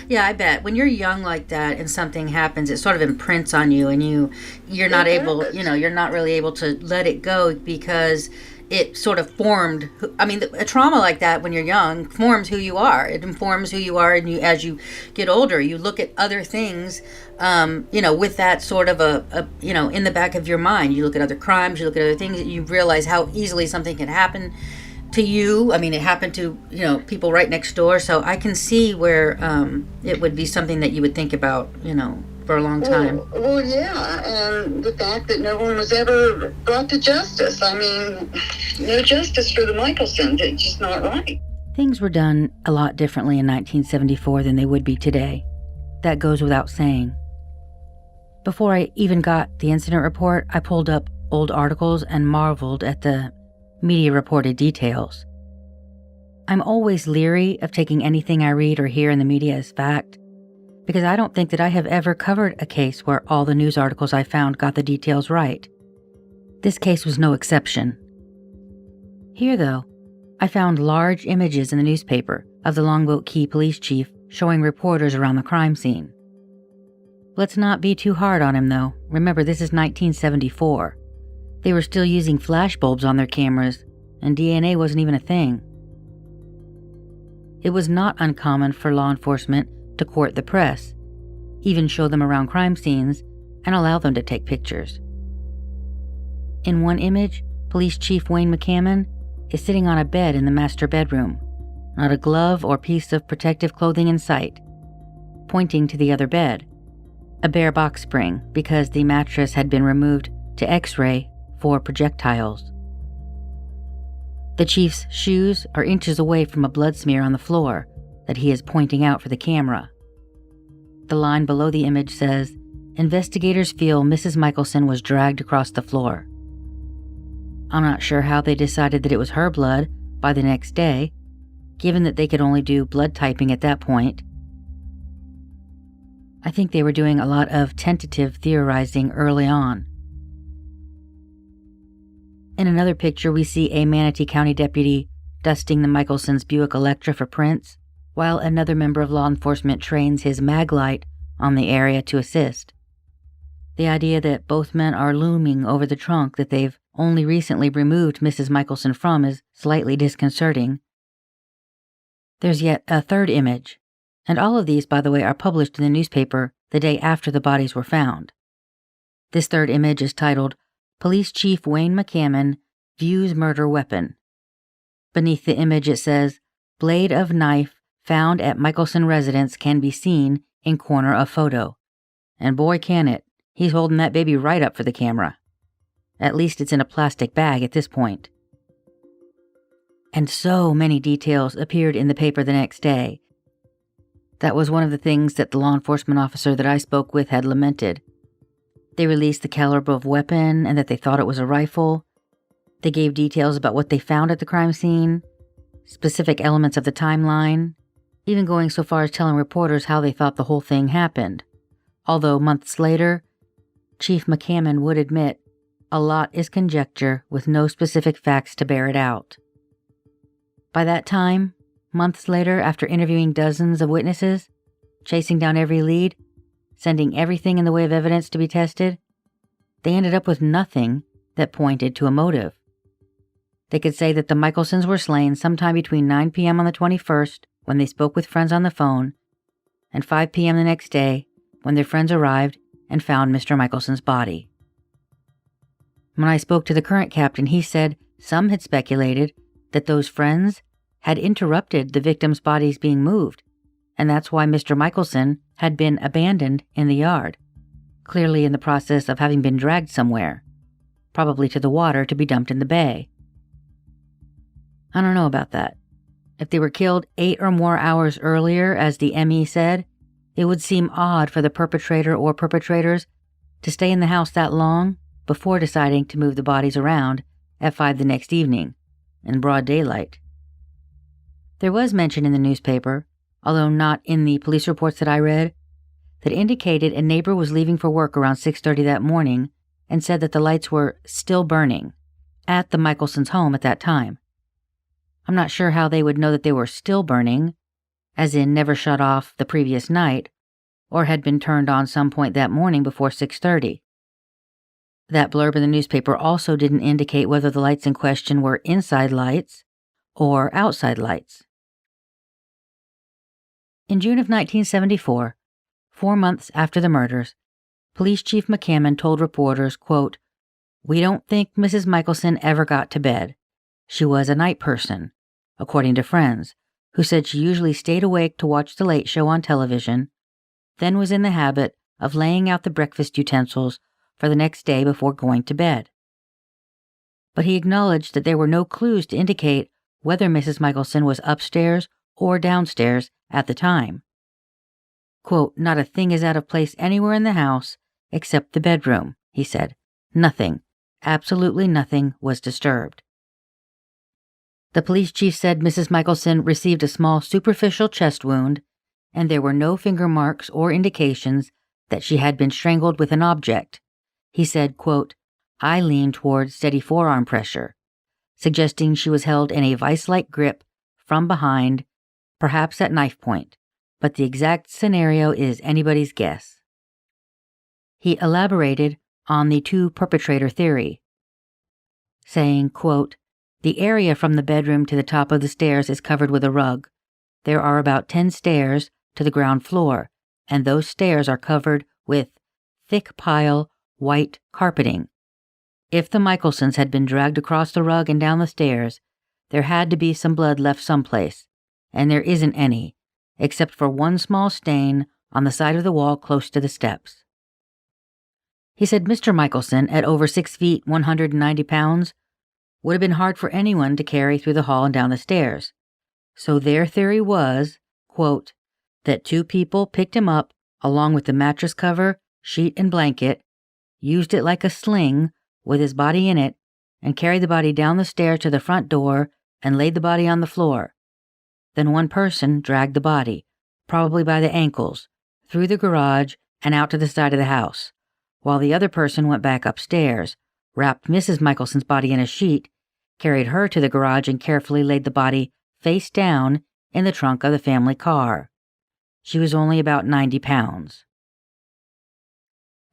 Yeah, I bet. When you're young like that and something happens, it sort of imprints on you and you're not able, you're not really able to let it go because it sort of formed, a trauma like that when you're young forms who you are. It informs who you are, and as you get older, you look at other things, with that sort of in the back of your mind. You look at other crimes, you look at other things, you realize how easily something can happen to you. It happened to, people right next door. So I can see where it would be something that you would think about, for a long time. Well, yeah, and the fact that no one was ever brought to justice. No justice for the Michaelsons. It's just not right. Things were done a lot differently in 1974 than they would be today. That goes without saying. Before I even got the incident report, I pulled up old articles and marveled at the media-reported details. I'm always leery of taking anything I read or hear in the media as fact, because I don't think that I have ever covered a case where all the news articles I found got the details right. This case was no exception. Here, though, I found large images in the newspaper of the Longboat Key police chief showing reporters around the crime scene. Let's not be too hard on him, though. Remember, this is 1974. They were still using flashbulbs on their cameras, and DNA wasn't even a thing. It was not uncommon for law enforcement to court the press, even show them around crime scenes, and allow them to take pictures. In one image, Police Chief Wayne McCammon is sitting on a bed in the master bedroom, not a glove or piece of protective clothing in sight, pointing to the other bed, a bare box spring because the mattress had been removed to X-ray for projectiles. The chief's shoes are inches away from a blood smear on the floor that he is pointing out for the camera. The line below the image says, "Investigators feel Mrs. Michelson was dragged across the floor." I'm not sure how they decided that it was her blood by the next day, given that they could only do blood typing at that point. I think they were doing a lot of tentative theorizing early on. In another picture, we see a Manatee County deputy dusting the Michelsons' Buick Electra for prints, while another member of law enforcement trains his mag light on the area to assist. The idea that both men are looming over the trunk that they've only recently removed Mrs. Michelson from is slightly disconcerting. There's yet a third image, and all of these, by the way, are published in the newspaper the day after the bodies were found. This third image is titled, "Police Chief Wayne McCammon Views Murder Weapon." Beneath the image it says, "Blade of knife found at Michelson residence can be seen in corner of photo." And boy can it, he's holding that baby right up for the camera. At least it's in a plastic bag at this point. And so many details appeared in the paper the next day. That was one of the things that the law enforcement officer that I spoke with had lamented. They released the caliber of weapon and that they thought it was a rifle. They gave details about what they found at the crime scene, specific elements of the timeline, even going so far as telling reporters how they thought the whole thing happened. Although months later, Chief McCammon would admit a lot is conjecture with no specific facts to bear it out. By that time, months later, after interviewing dozens of witnesses, chasing down every lead, sending everything in the way of evidence to be tested, they ended up with nothing that pointed to a motive. They could say that the Michelsons were slain sometime between 9 p.m. on the 21st, when they spoke with friends on the phone, and 5 p.m. the next day, when their friends arrived and found Mr. Michelson's body. When I spoke to the current captain, he said some had speculated that those friends had interrupted the victims' bodies being moved, and that's why Mr. Michelson had been abandoned in the yard, clearly in the process of having been dragged somewhere, probably to the water to be dumped in the bay. I don't know about that. If they were killed 8 or more hours earlier, as the ME said, it would seem odd for the perpetrator or perpetrators to stay in the house that long before deciding to move the bodies around at 5 the next evening, in broad daylight. There was mention in the newspaper, although not in the police reports that I read, that indicated a neighbor was leaving for work around 6:30 that morning and said that the lights were still burning at the Michelsons' home at that time. I'm not sure how they would know that they were still burning, as in never shut off the previous night, or had been turned on some point that morning before 6:30. That blurb in the newspaper also didn't indicate whether the lights in question were inside lights or outside lights. In June of 1974, 4 months after the murders, Police Chief McCammon told reporters, quote, "We don't think Mrs. Michelson ever got to bed. She was a night person, according to friends, who said she usually stayed awake to watch the late show on television, then was in the habit of laying out the breakfast utensils for the next day before going to bed." But he acknowledged that there were no clues to indicate whether Mrs. Michelson was upstairs or downstairs at the time. Quote, "Not a thing is out of place anywhere in the house except the bedroom," he said. "Nothing, absolutely nothing was disturbed." The police chief said Mrs. Michelson received a small superficial chest wound, and there were no finger marks or indications that she had been strangled with an object. He said, quote, "I lean toward steady forearm pressure," suggesting she was held in a vice-like grip from behind, perhaps at knife point, but the exact scenario is anybody's guess. He elaborated on the two-perpetrator theory, saying, quote, "The area from the bedroom to the top of the stairs is covered with a rug. There are about 10 stairs to the ground floor, and those stairs are covered with thick pile white carpeting. If the Michelsons had been dragged across the rug and down the stairs, there had to be some blood left someplace, and there isn't any, except for one small stain on the side of the wall close to the steps. He said Mr. Michelson, at over 6 feet, 190 pounds, would have been hard for anyone to carry through the hall and down the stairs. So their theory was, quote, that 2 people picked him up along with the mattress cover, sheet, and blanket, used it like a sling with his body in it, and carried the body down the stairs to the front door and laid the body on the floor. Then one person dragged the body, probably by the ankles, through the garage and out to the side of the house, while the other person went back upstairs, wrapped Mrs. Michelson's body in a sheet, carried her to the garage, and carefully laid the body face down in the trunk of the family car. She was only about 90 pounds.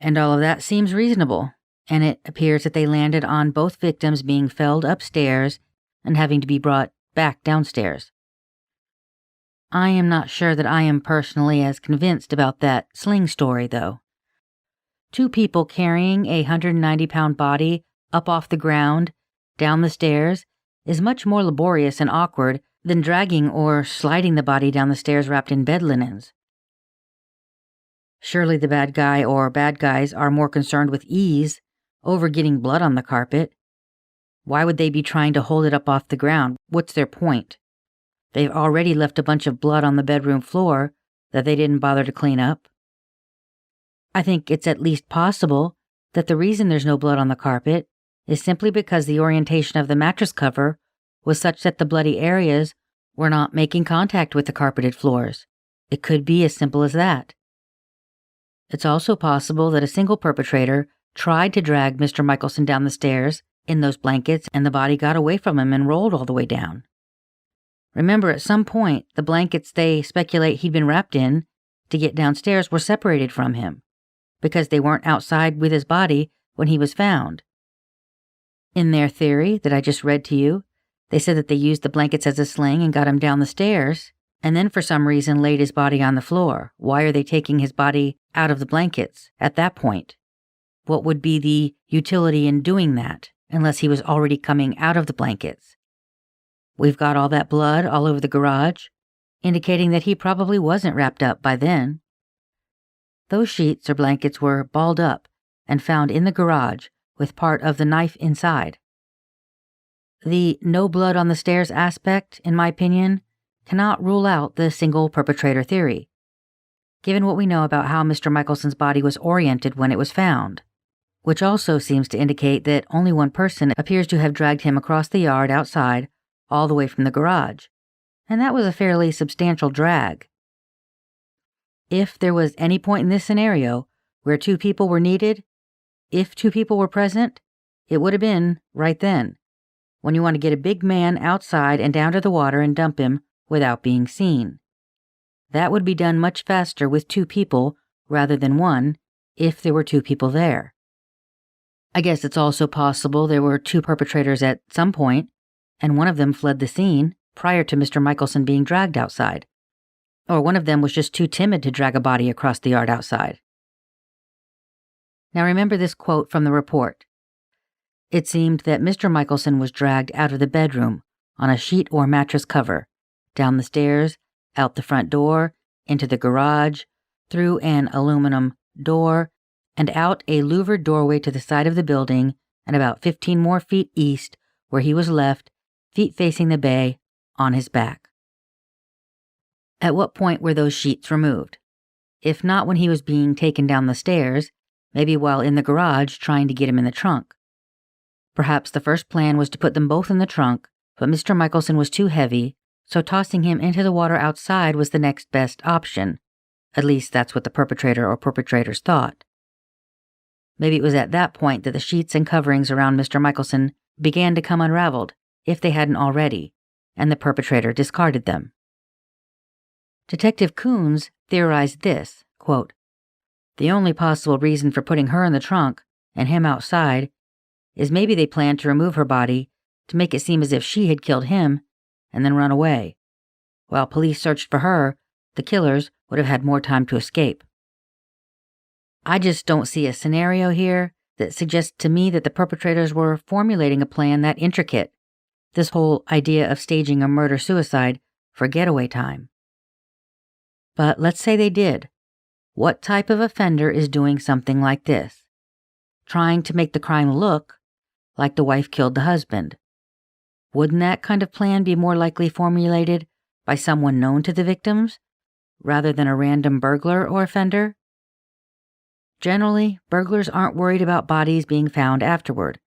And all of that seems reasonable, and it appears that they landed on both victims being felled upstairs and having to be brought back downstairs. I am not sure that I am personally as convinced about that sling story, though. 2 people carrying a 190-pound body up off the ground, down the stairs, is much more laborious and awkward than dragging or sliding the body down the stairs wrapped in bed linens. Surely the bad guy or bad guys are more concerned with ease over getting blood on the carpet. Why would they be trying to hold it up off the ground? What's their point? They've already left a bunch of blood on the bedroom floor that they didn't bother to clean up. I think it's at least possible that the reason there's no blood on the carpet is simply because the orientation of the mattress cover was such that the bloody areas were not making contact with the carpeted floors. It could be as simple as that. It's also possible that a single perpetrator tried to drag Mr. Michelson down the stairs in those blankets and the body got away from him and rolled all the way down. Remember, at some point, the blankets they speculate he'd been wrapped in to get downstairs were separated from him, because they weren't outside with his body when he was found. In their theory that I just read to you, they said that they used the blankets as a sling and got him down the stairs, and then for some reason laid his body on the floor. Why are they taking his body out of the blankets at that point? What would be the utility in doing that, unless he was already coming out of the blankets? We've got all that blood all over the garage, indicating that he probably wasn't wrapped up by then. Those sheets or blankets were balled up and found in the garage with part of the knife inside. The no blood on the stairs aspect, in my opinion, cannot rule out the single perpetrator theory, given what we know about how Mr. Michelson's body was oriented when it was found, which also seems to indicate that only one person appears to have dragged him across the yard outside all the way from the garage, and that was a fairly substantial drag. If there was any point in this scenario where 2 people were needed, if 2 people were present, it would have been right then, when you want to get a big man outside and down to the water and dump him without being seen. That would be done much faster with 2 people rather than 1 if there were 2 people there. I guess it's also possible there were 2 perpetrators at some point, and one of them fled the scene prior to Mr. Michelson being dragged outside. Or one of them was just too timid to drag a body across the yard outside. Now remember this quote from the report. It seemed that Mr. Michelson was dragged out of the bedroom on a sheet or mattress cover, down the stairs, out the front door, into the garage, through an aluminum door, and out a louvered doorway to the side of the building, and about 15 more feet east, where he was left, feet facing the bay, on his back. At what point were those sheets removed? If not when he was being taken down the stairs, maybe while in the garage trying to get him in the trunk. Perhaps the first plan was to put them both in the trunk, but Mr. Michelson was too heavy, so tossing him into the water outside was the next best option. At least that's what the perpetrator or perpetrators thought. Maybe it was at that point that the sheets and coverings around Mr. Michelson began to come unraveled, if they hadn't already, and the perpetrator discarded them. Detective Coons theorized this, quote, "The only possible reason for putting her in the trunk and him outside is maybe they planned to remove her body to make it seem as if she had killed him and then run away. While police searched for her, the killers would have had more time to escape." I just don't see a scenario here that suggests to me that the perpetrators were formulating a plan that intricate, this whole idea of staging a murder-suicide for getaway time. But let's say they did. What type of offender is doing something like this? Trying to make the crime look like the wife killed the husband. Wouldn't that kind of plan be more likely formulated by someone known to the victims, rather than a random burglar or offender? Generally, burglars aren't worried about bodies being found afterward.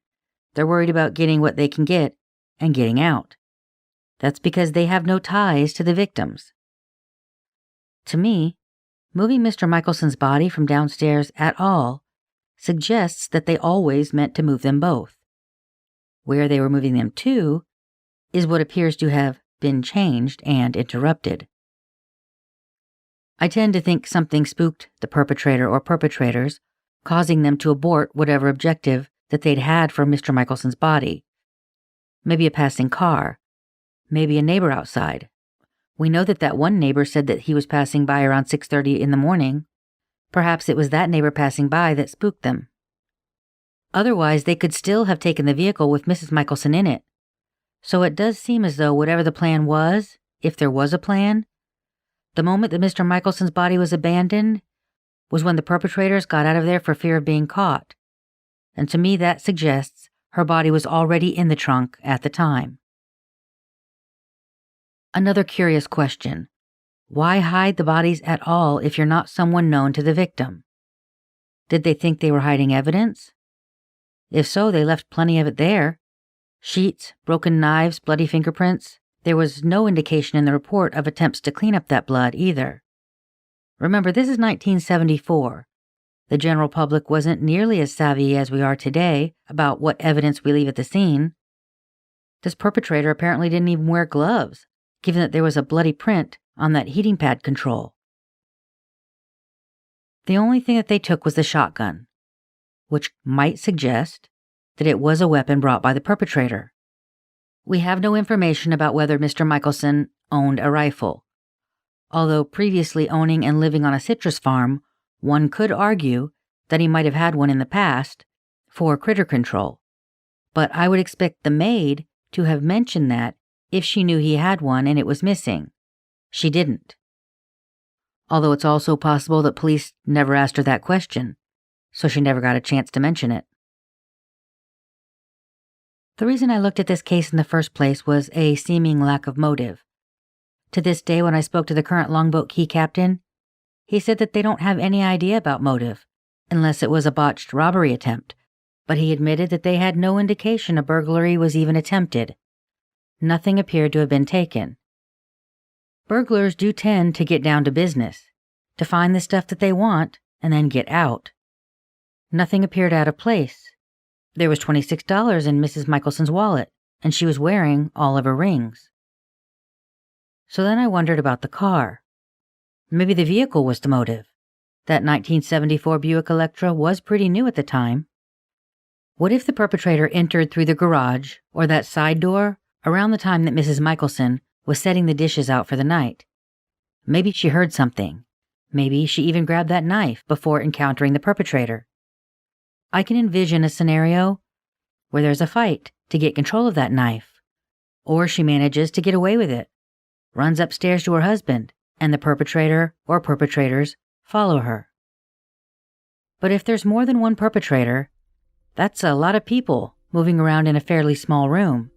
They're worried about getting what they can get and getting out. That's because they have no ties to the victims. To me, moving Mr. Michelson's body from downstairs at all suggests that they always meant to move them both. Where they were moving them to is what appears to have been changed and interrupted. I tend to think something spooked the perpetrator or perpetrators, causing them to abort whatever objective that they'd had for Mr. Michelson's body. Maybe a passing car. Maybe a neighbor outside. We know that one neighbor said that he was passing by around 6:30 in the morning. Perhaps it was that neighbor passing by that spooked them. Otherwise, they could still have taken the vehicle with Mrs. Michelson in it. So it does seem as though whatever the plan was, if there was a plan, the moment that Mr. Michelson's body was abandoned was when the perpetrators got out of there for fear of being caught. And to me that suggests her body was already in the trunk at the time. Another curious question. Why hide the bodies at all if you're not someone known to the victim? Did they think they were hiding evidence? If so, they left plenty of it there. Sheets, broken knives, bloody fingerprints. There was no indication in the report of attempts to clean up that blood either. Remember, this is 1974. The general public wasn't nearly as savvy as we are today about what evidence we leave at the scene. This perpetrator apparently didn't even wear gloves, given that there was a bloody print on that heating pad control. The only thing that they took was the shotgun, which might suggest that it was a weapon brought by the perpetrator. We have no information about whether Mr. Michelson owned a rifle. Although previously owning and living on a citrus farm, one could argue that he might have had one in the past for critter control. But I would expect the maid to have mentioned that if she knew he had one and it was missing. She didn't. Although it's also possible that police never asked her that question, so she never got a chance to mention it. The reason I looked at this case in the first place was a seeming lack of motive. To this day, when I spoke to the current Longboat Key captain, he said that they don't have any idea about motive, unless it was a botched robbery attempt, but he admitted that they had no indication a burglary was even attempted. Nothing appeared to have been taken. Burglars do tend to get down to business, to find the stuff that they want, and then get out. Nothing appeared out of place. There was $26 in Mrs. Michelson's wallet, and she was wearing all of her rings. So then I wondered about the car. Maybe the vehicle was the motive. That 1974 Buick Electra was pretty new at the time. What if the perpetrator entered through the garage or that side door around the time that Mrs. Michelson was setting the dishes out for the night? Maybe she heard something. Maybe she even grabbed that knife before encountering the perpetrator. I can envision a scenario where there's a fight to get control of that knife, or she manages to get away with it, runs upstairs to her husband, and the perpetrator or perpetrators follow her. But if there's more than one perpetrator, that's a lot of people moving around in a fairly small room.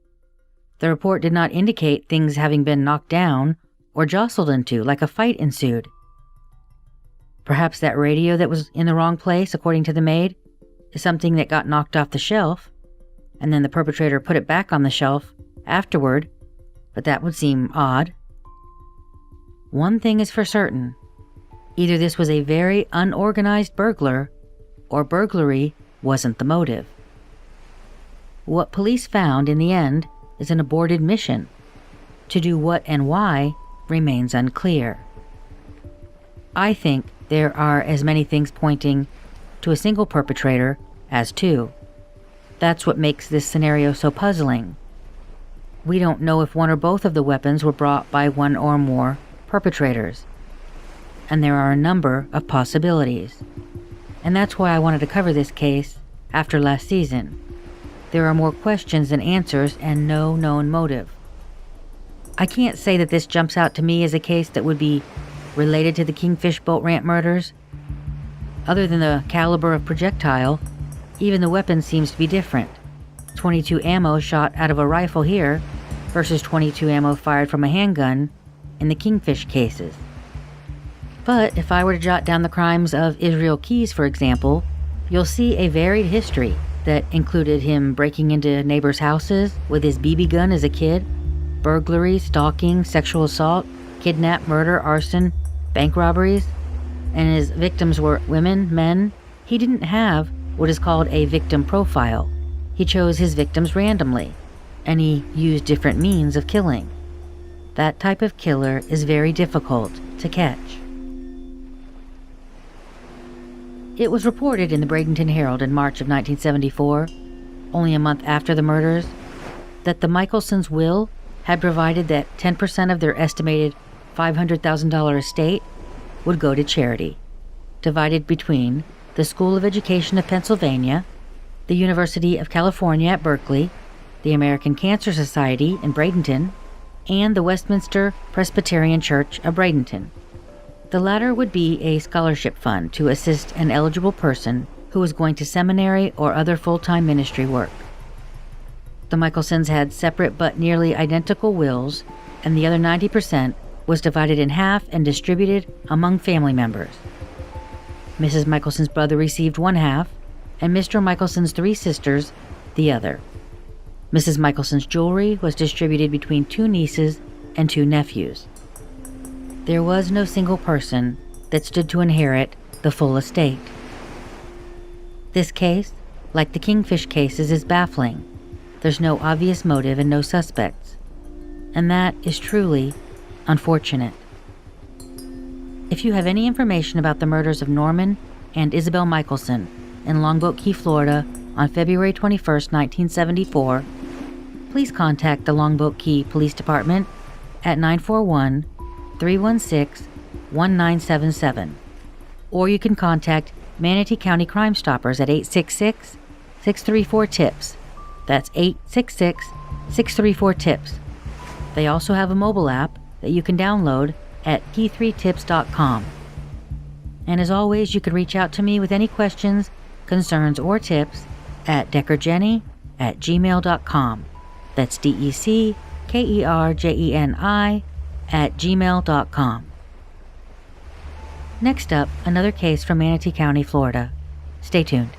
The report did not indicate things having been knocked down or jostled into like a fight ensued. Perhaps that radio that was in the wrong place, according to the maid, is something that got knocked off the shelf, and then the perpetrator put it back on the shelf afterward, but that would seem odd. One thing is for certain. Either this was a very unorganized burglar, or burglary wasn't the motive. What police found in the end is an aborted mission. To do what and why remains unclear. I think there are as many things pointing to a single perpetrator as two. That's what makes this scenario so puzzling. We don't know if one or both of the weapons were brought by one or more perpetrators, and there are a number of possibilities. And that's why I wanted to cover this case after last season. There are more questions than answers and no known motive. I can't say that this jumps out to me as a case that would be related to the Kingfish boat ramp murders. Other than the caliber of projectile, even the weapon seems to be different. 22 ammo shot out of a rifle here versus 22 ammo fired from a handgun in the Kingfish cases. But if I were to jot down the crimes of Israel Keyes, for example, you'll see a varied history that included him breaking into neighbors' houses with his BB gun as a kid, burglary, stalking, sexual assault, kidnap, murder, arson, bank robberies, and his victims were women, men. He didn't have what is called a victim profile. He chose his victims randomly, and he used different means of killing. That type of killer is very difficult to catch. It was reported in the Bradenton Herald in March of 1974, only a month after the murders, that the Michaelsons' will had provided that 10% of their estimated $500,000 estate would go to charity, divided between the School of Education of Pennsylvania, the University of California at Berkeley, the American Cancer Society in Bradenton, and the Westminster Presbyterian Church of Bradenton. The latter would be a scholarship fund to assist an eligible person who was going to seminary or other full-time ministry work. The Michaelsons had separate but nearly identical wills, and the other 90% was divided in half and distributed among family members. Mrs. Michelson's brother received one half, and Mr. Michelson's 3 sisters the other. Mrs. Michelson's jewelry was distributed between 2 nieces and 2 nephews. There was no single person that stood to inherit the full estate. This case, like the Kingfish cases, is baffling. There's no obvious motive and no suspects. And that is truly unfortunate. If you have any information about the murders of Norman and Isabel Michelson in Longboat Key, Florida on February 21, 1974, please contact the Longboat Key Police Department at 941-316-1977. Or you can contact Manatee County Crime Stoppers at 866-634-TIPS. That's 866-634-TIPS. They also have a mobile app that you can download at key3tips.com. And as always, you can reach out to me with any questions, concerns, or tips at deckerjenny@gmail.com. That's DECKERJENI@gmail.com. Next up, another case from Manatee County, Florida. Stay tuned.